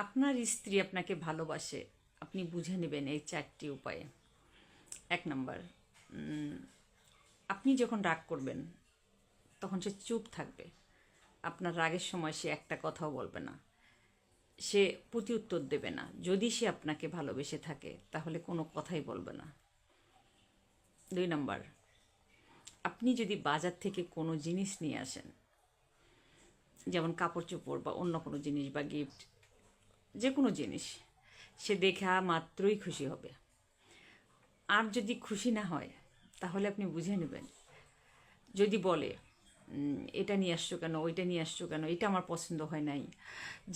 আপনার স্ত্রী আপনাকে ভালোবাসে, আপনি বুঝে নেবেন এই 4টি উপায়ে। 1 নাম্বার, আপনি যখন রাগ করবেন তখন সে চুপ থাকবে। আপনার রাগের সময় সে একটা কথাও বলবে না, সে প্রতি উত্তর দেবে না। যদি সে আপনাকে ভালোবেসে থাকে তাহলে কোনো কথাই বলবে না। 2 নাম্বার, আপনি যদি বাজার থেকে কোনো জিনিস নিয়ে আসেন, যেমন কাপড় চোপড় বা অন্য কোনো জিনিস বা গিফট, যে কোনো জিনিস, সে দেখা মাত্রই খুশি হবে। আর যদি খুশি না হয় তাহলে আপনি বুঝে নেবেন। যদি বলে এটা নিয়ে আসছো কেন, ওইটা নিয়ে আসছো কেন, এটা আমার পছন্দ হয় নাই,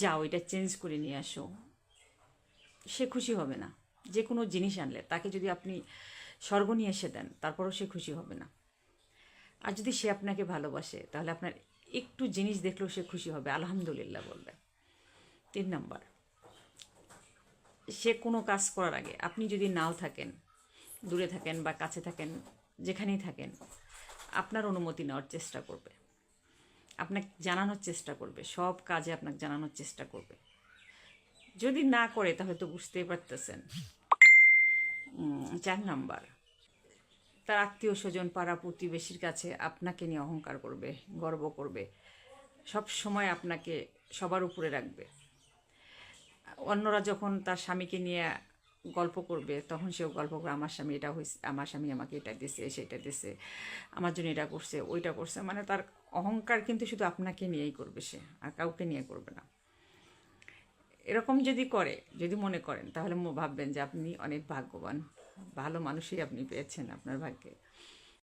যাও এটা চেঞ্জ করে নিয়ে আসো, সে খুশি হবে না। যে কোনো জিনিস আনলে তাকে যদি আপনি স্বর্গ নিয়ে এসে দেন তারপরও সে খুশি হবে না। আর যদি সে আপনাকে ভালোবাসে তাহলে আপনার একটু জিনিস দেখলেও সে খুশি হবে, আলহামদুলিল্লাহ বলবে। 3 নাম্বার, সে কোনো কাজ করার আগে আপনি যদি নাও থাকেন, দূরে থাকেন বা কাছে থাকেন, যেখানেই থাকেন, আপনার অনুমতি নেওয়ার চেষ্টা করবে, আপনাকে জানানোর চেষ্টা করবে, সব কাজে আপনাকে জানানোর চেষ্টা করবে। যদি না করে তাহলে তো বুঝতেই পারতেছেন। 4 নাম্বার, তার আত্মীয় স্বজন পাড়া প্রতিবেশীর কাছে আপনাকে নিয়ে অহংকার করবে, গর্ব করবে, সব সময় আপনাকে সবার উপরে রাখবে। অন্যরা যখন তার স্বামীকে নিয়ে গল্প করবে তখন সেও গল্প করবে, আমার স্বামী এটা হয়েছে, আমার স্বামী আমাকে এটা দিছে, সেটা দিছে, আমার জন্য এটা করছে, ওইটা করছে। মানে তার অহংকার কিন্তু শুধু আপনাকে নিয়েই করবে, সে আর কাউকে নিয়ে করবে না। এরকম যদি করে, যদি মনে করেন, তাহলে ভাববেন যে আপনি অনেক ভাগ্যবান, ভালো মানুষই আপনি পেয়েছেন আপনার ভাগ্যে।